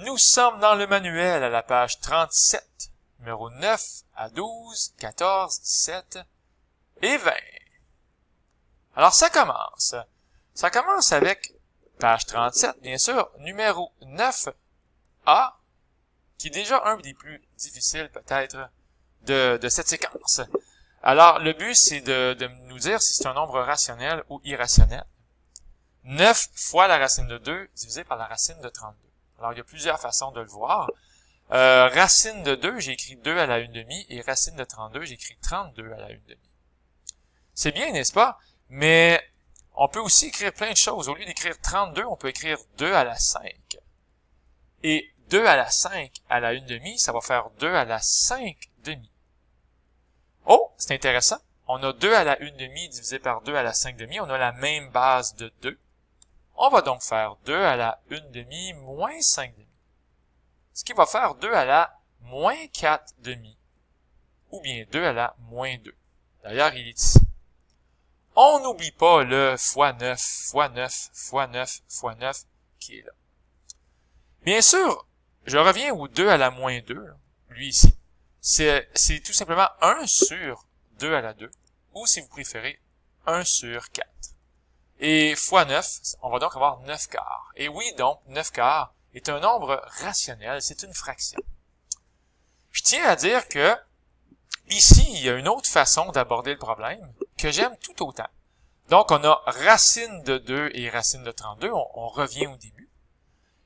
Nous sommes dans le manuel à la page 37, numéro 9 à 12, 14, 17 et 20. Alors ça commence. Ça commence avec page 37, bien sûr, numéro 9A, qui est déjà un des plus difficiles peut-être de cette séquence. Alors le but c'est de nous dire si c'est un nombre rationnel ou irrationnel. 9 fois la racine de 2 divisé par la racine de 32. Alors, il y a plusieurs façons de le voir. Racine de 2, j'ai écrit 2 à la 1/2, et racine de 32, j'ai écrit 32 à la 1/2. C'est bien, n'est-ce pas? Mais on peut aussi écrire plein de choses. Au lieu d'écrire 32, on peut écrire 2 à la 5. Et 2 à la 5 à la 1/2, ça va faire 2 à la 5/2. Oh, c'est intéressant. On a 2 à la 1/2 divisé par 2 à la 5/2. On a la même base de 2. On va donc faire 2 à la 1/2 moins 5/2. Ce qui va faire 2 à la moins 4/2. Ou bien 2 à la moins 2. D'ailleurs, il est ici. On n'oublie pas le fois 9, fois 9, fois 9, fois 9 qui est là. Bien sûr, je reviens au 2 à la moins 2, lui ici. C'est tout simplement 1 sur 2 à la 2, ou si vous préférez, 1 sur 4. Et fois 9, on va donc avoir 9 quarts. Et oui, donc, 9 quarts est un nombre rationnel, c'est une fraction. Je tiens à dire que, ici, il y a une autre façon d'aborder le problème que j'aime tout autant. Donc, on a racine de 2 et racine de 32, on revient au début.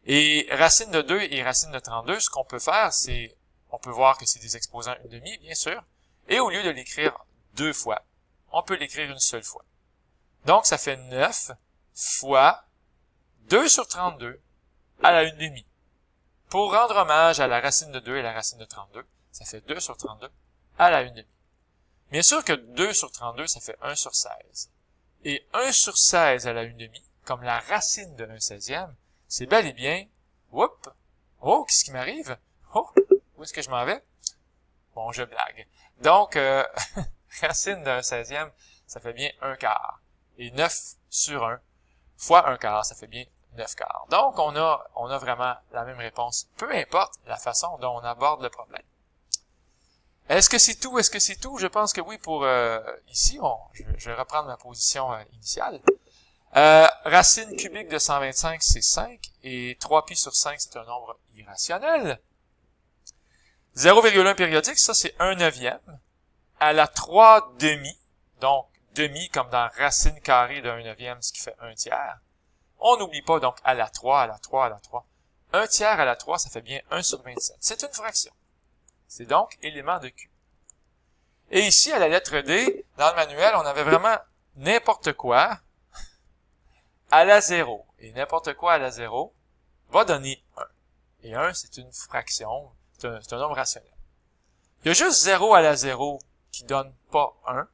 Et racine de 2 et racine de 32, ce qu'on peut faire, c'est, on peut voir que c'est des exposants 1/2, bien sûr, et au lieu de l'écrire 2 fois, on peut l'écrire une seule fois. Donc, ça fait 9 fois 2 sur 32 à la 1/2. Pour rendre hommage à la racine de 2 et la racine de 32, ça fait 2 sur 32 à la 1/2. Bien sûr que 2 sur 32, ça fait 1 sur 16. Et 1 sur 16 à la 1/2, comme la racine de 1/16e, c'est bel et bien, whoop, oh, qu'est-ce qui m'arrive? Oh, où est-ce que je m'en vais? Bon, je blague. Donc, racine de 1/16e, ça fait bien 1 quart. Et 9 sur 1 fois 1 quart, ça fait bien 9 quarts. Donc, on a vraiment la même réponse, peu importe la façon dont on aborde le problème. Est-ce que c'est tout? Est-ce que c'est tout? Je pense que oui pour ici. Je vais reprendre ma position initiale. Racine cubique de 125, c'est 5. Et 3pi sur 5, c'est un nombre irrationnel. 0,1 périodique, ça c'est 1/9. À la 3/2, donc demi comme dans racine carrée de 1/9, ce qui fait 1/3. On n'oublie pas donc à la 3, à la 3, à la 3. 1/3 à la 3, ça fait bien 1 sur 27. C'est une fraction. C'est donc élément de Q. Et ici, à la lettre D, dans le manuel, on avait vraiment n'importe quoi à la 0. Et n'importe quoi à la 0 va donner 1. Et 1, c'est une fraction, c'est un nombre rationnel. Il y a juste 0 à la 0 qui donne pas 1.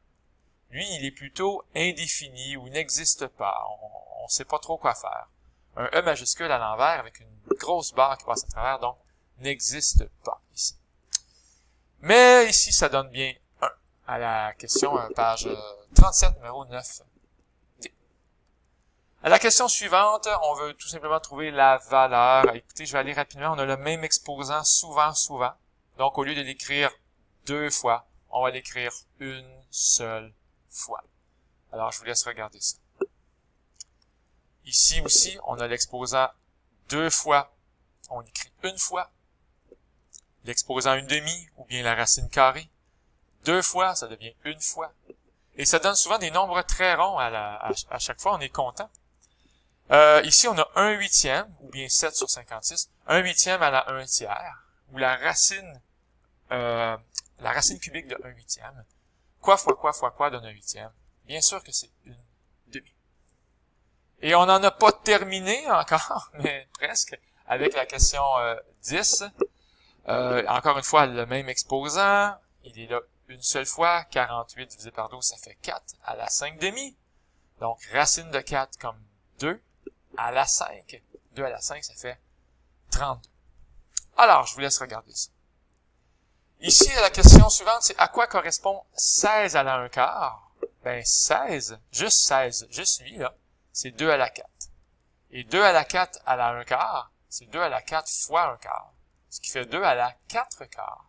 Lui, il est plutôt indéfini ou n'existe pas. On ne sait pas trop quoi faire. Un E majuscule à l'envers avec une grosse barre qui passe à travers, donc n'existe pas ici. Mais ici, ça donne bien 1 à la question, page 37, numéro 9. À la question suivante, on veut tout simplement trouver la valeur. Écoutez, je vais aller rapidement. On a le même exposant souvent. Donc, au lieu de l'écrire 2 fois, on va l'écrire une seule fois. Alors, je vous laisse regarder ça. Ici aussi, on a l'exposant 2 fois. On écrit une fois. L'exposant 1/2, ou bien la racine carrée. 2 fois, ça devient une fois. Et ça donne souvent des nombres très ronds à chaque fois. On est content. Ici, on a 1/8, ou bien 7 sur 56. 1/8 à la 1/3, ou la racine cubique de 1/8. Quoi fois quoi donne 1/8? Bien sûr que c'est une demi. Et on n'en a pas terminé encore, mais presque, avec la question 10. Encore une fois, le même exposant. Il est là une seule fois. 48 divisé par 12, ça fait 4 à la 5/2. Donc, racine de 4 comme 2 à la 5. 2 à la 5, ça fait 32. Alors, je vous laisse regarder ça. Ici, la question suivante, c'est à quoi correspond 16 à la 1 quart? Ben, 16, juste lui, là, c'est 2 à la 4. Et 2 à la 4 à la 1 quart, c'est 2 à la 4 fois 1 quart, ce qui fait 2 à la 4 quarts,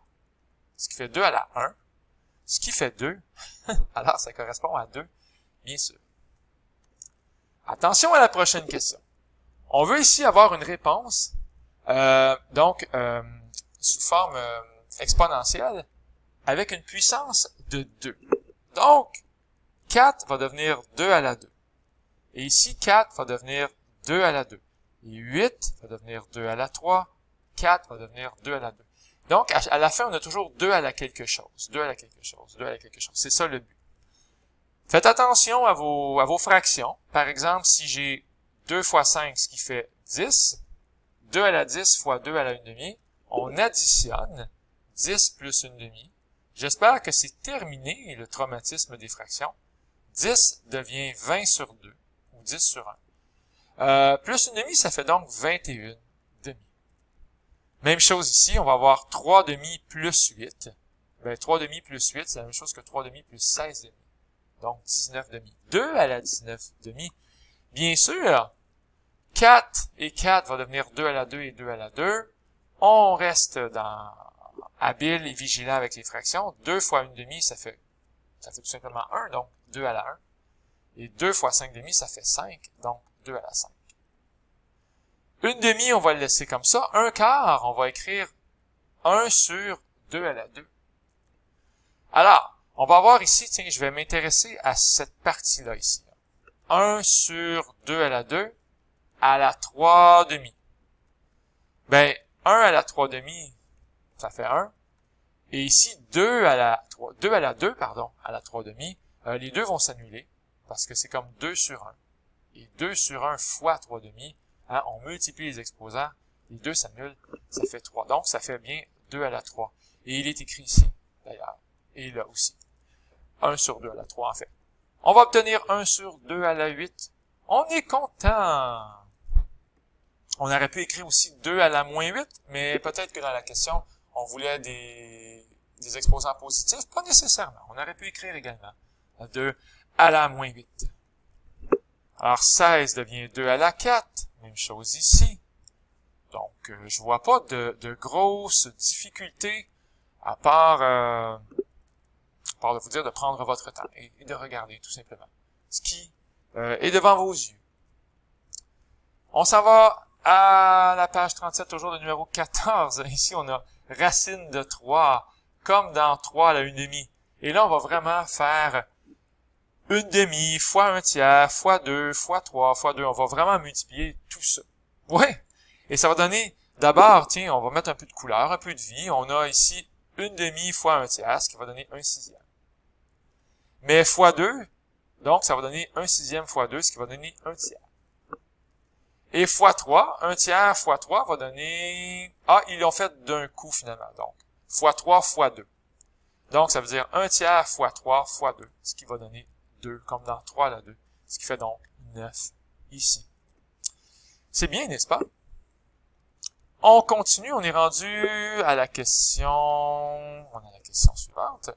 ce qui fait 2 à la 1, ce qui fait 2. Alors, ça correspond à 2, bien sûr. Attention à la prochaine question. On veut ici avoir une réponse, sous forme exponentielle, avec une puissance de 2. Donc, 4 va devenir 2 à la 2. Et ici, 4 va devenir 2 à la 2. Et 8 va devenir 2 à la 3. 4 va devenir 2 à la 2. Donc, à la fin, on a toujours 2 à la quelque chose. 2 à la quelque chose. 2 à la quelque chose. C'est ça le but. Faites attention à vos fractions. Par exemple, si j'ai 2 fois 5, ce qui fait 10, 2 à la 10 fois 2 à la 1 demi, on additionne 10 plus 1 demi. J'espère que c'est terminé, le traumatisme des fractions. 10 devient 20 sur 2, ou 10 sur 1. Plus 1 demi, ça fait donc 21 demi. Même chose ici, on va avoir 3 demi plus 8. 3 demi plus 8, c'est la même chose que 3 demi plus 16 demi. Donc, 19 demi. 2 à la 19 demi. Bien sûr, 4 et 4 va devenir 2 à la 2 et 2 à la 2. On reste habile et vigilant avec les fractions. 2 fois 1 demi, ça fait tout simplement 1, donc 2 à la 1. Et 2 fois 5 demi, ça fait 5, donc 2 à la 5. 1 demi, on va le laisser comme ça. 1 quart, on va écrire 1 sur 2 à la 2. Alors, on va voir ici, tiens, je vais m'intéresser à cette partie-là ici. 1 sur 2 à la 2 à la 3 demi. 1 à la 3 demi, ça fait 1. Et ici, 2 à la 2, à la 3 demi, les deux vont s'annuler, parce que c'est comme 2 sur 1. Et 2 sur 1 fois 3 demi, on multiplie les exposants, les deux s'annulent, ça fait 3. Donc, ça fait bien 2 à la 3. Et il est écrit ici, d'ailleurs. Et là aussi. 1 sur 2 à la 3, en fait. On va obtenir 1 sur 2 à la 8. On est content! On aurait pu écrire aussi 2 à la moins 8, mais peut-être que dans la question, on voulait des exposants positifs. Pas nécessairement. On aurait pu écrire également 2 à la moins 8. Alors, 16 devient 2 à la 4. Même chose ici. Donc, je vois pas de grosses difficultés à part de vous dire de prendre votre temps et de regarder, tout simplement, ce qui est devant vos yeux. On s'en va à la page 37, toujours le numéro 14. Ici, on a racine de 3, comme dans 3 à la 1 demi. Et là, on va vraiment faire 1 demi, fois 1 tiers, fois 2, fois 3, fois 2. On va vraiment multiplier tout ça. Ouais! Et ça va donner, d'abord, tiens, on va mettre un peu de couleur, un peu de vie. On a ici 1 demi fois 1 tiers, ce qui va donner 1 sixième. Mais fois 2, donc ça va donner 1 sixième fois 2, ce qui va donner 1 tiers. Et fois 3, 1 tiers fois 3 va donner... ils l'ont fait d'un coup finalement, donc. Fois 3 fois 2. Donc ça veut dire 1 tiers fois 3 fois 2, ce qui va donner 2, comme dans 3 à la 2, ce qui fait donc 9 ici. C'est bien, n'est-ce pas? On continue, on est rendu à la question... On a la question suivante.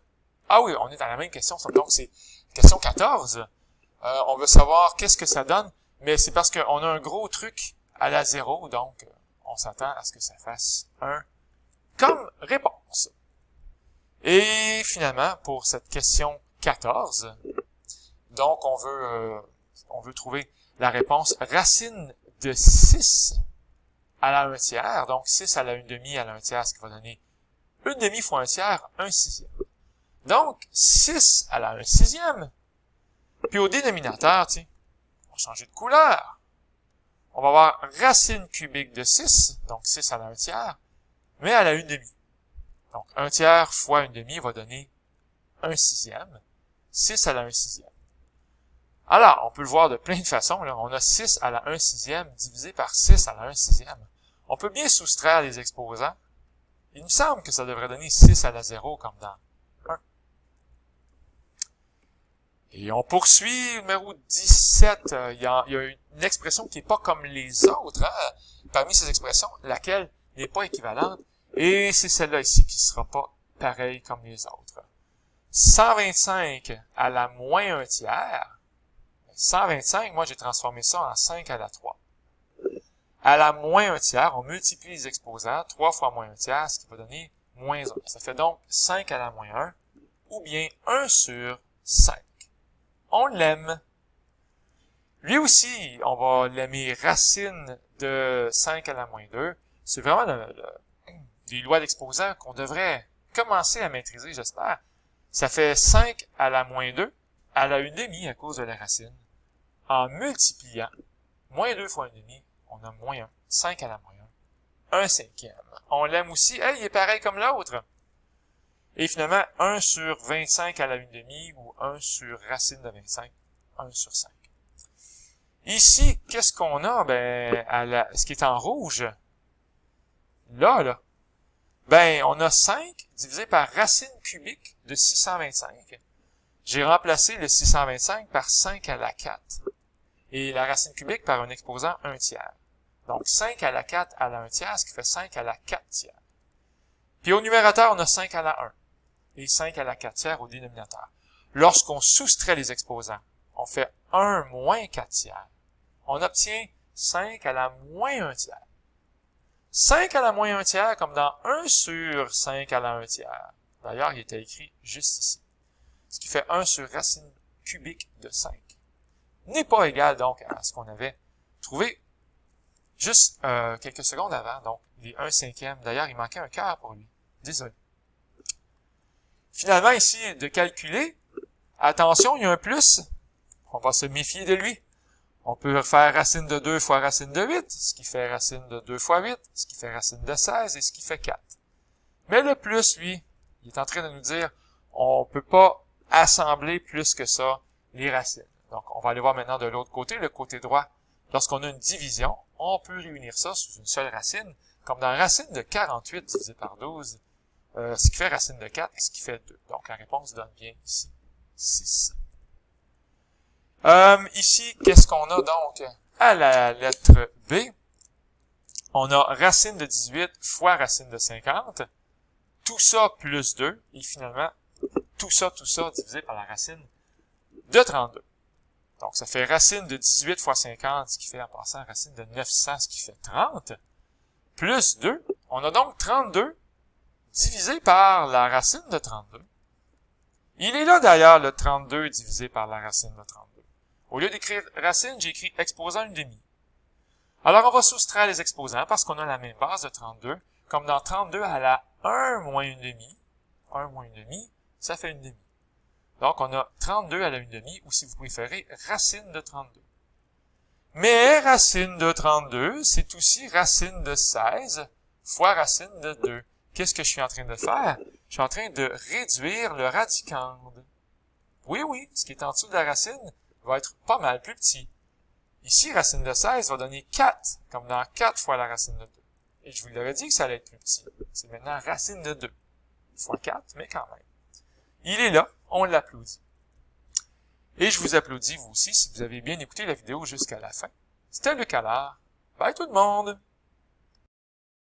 Ah oui, on est dans la même question, donc c'est question 14. On veut savoir qu'est-ce que ça donne, mais c'est parce qu'on a un gros truc à la 0, donc on s'attend à ce que ça fasse 1 comme réponse. Et finalement, pour cette question 14, donc on veut trouver la réponse racine de 6 à la 1 tiers, donc 6 à la 1 demi à la 1 tiers, ce qui va donner 1 demi fois 1 tiers, 1 sixième. Donc, 6 à la 1 sixième. Puis au dénominateur, tiens, on va changer de couleur. On va avoir racine cubique de 6, donc 6 à la 1 tiers, mais à la 1 demi. Donc, 1 tiers fois 1 demi va donner 1 sixième. 6 à la 1 sixième. Alors, on peut le voir de plein de façons. Là. On a 6 à la 1 sixième divisé par 6 à la 1 sixième. On peut bien soustraire les exposants. Il me semble que ça devrait donner 6 à la 0 comme dans 1. Et on poursuit, numéro 17. Il y a une expression qui n'est pas comme les autres. Parmi ces expressions, laquelle n'est pas équivalente. Et c'est celle-là ici qui ne sera pas pareille comme les autres. 125 à la moins 1 tiers. 125, moi j'ai transformé ça en 5 à la 3. à la moins 1 tiers, on multiplie les exposants, 3 fois moins 1 tiers, ce qui va donner moins 1. Ça fait donc 5 à la moins 1, ou bien 1 sur 5. On l'aime. Lui aussi, on va l'aimer racine de 5 à la moins 2. C'est vraiment des lois d'exposants qu'on devrait commencer à maîtriser, j'espère. Ça fait 5 à la moins 2 à la 1/2 à cause de la racine. En multipliant, moins 2 fois 1/2, on a moins 1. 5 à la moins 1. 1/5. On l'aime aussi. Hey, il est pareil comme l'autre. Et finalement, 1 sur 25 à la 1/2 ou 1 sur racine de 25. 1 sur 5. Ici, qu'est-ce qu'on a? Ben, ce qui est en rouge, là, ben, on a 5 divisé par racine cubique de 625. J'ai remplacé le 625 par 5 à la 4. Et la racine cubique par un exposant 1 tiers. Donc, 5 à la 4 à la 1 tiers, ce qui fait 5 à la 4 tiers. Puis au numérateur, on a 5 à la 1. Et 5 à la 4 tiers au dénominateur. Lorsqu'on soustrait les exposants, on fait 1 moins 4 tiers. On obtient 5 à la moins 1 tiers. 5 à la moins 1 tiers, comme dans 1 sur 5 à la 1 tiers. D'ailleurs, il était écrit juste ici. Ce qui fait 1 sur racine cubique de 5. N'est pas égal, donc, à ce qu'on avait trouvé juste quelques secondes avant. Donc, les 1/5. D'ailleurs, il manquait un quart pour lui. Désolé. Finalement, ici, de calculer, attention, il y a un plus. On va se méfier de lui. On peut faire racine de 2 fois racine de 8, ce qui fait racine de 2 fois 8, ce qui fait racine de 16 et ce qui fait 4. Mais le plus, lui, il est en train de nous dire, on peut pas assembler plus que ça les racines. Donc, on va aller voir maintenant de l'autre côté, le côté droit. Lorsqu'on a une division, on peut réunir ça sous une seule racine, comme dans racine de 48 divisé par 12, ce qui fait racine de 4 et ce qui fait 2. Donc, la réponse donne bien ici 6. Ici, qu'est-ce qu'on a donc à la lettre B? On a racine de 18 fois racine de 50. Tout ça plus 2. Et finalement, tout ça divisé par la racine de 32. Donc, ça fait racine de 18 fois 50, ce qui fait en passant racine de 900, ce qui fait 30. Plus 2. On a donc 32 divisé par la racine de 32. Il est là d'ailleurs le 32 divisé par la racine de 32. Au lieu d'écrire racine, j'ai écrit exposant 1/2. Alors, on va soustraire les exposants parce qu'on a la même base de 32. Comme dans 32 à la 1 moins 1/2. 1 moins 1/2, ça fait 1/2. Donc, on a 32 à la 1/2, ou si vous préférez, racine de 32. Mais racine de 32, c'est aussi racine de 16 fois racine de 2. Qu'est-ce que je suis en train de faire? Je suis en train de réduire le radicande. Oui, ce qui est en dessous de la racine va être pas mal plus petit. Ici, racine de 16 va donner 4, comme dans 4 fois la racine de 2. Et je vous l'avais dit que ça allait être plus petit. C'est maintenant racine de 2 fois 4, mais quand même. Il est là, on l'applaudit. Et je vous applaudis, vous aussi, si vous avez bien écouté la vidéo jusqu'à la fin. C'était Luc Allard. Bye tout le monde!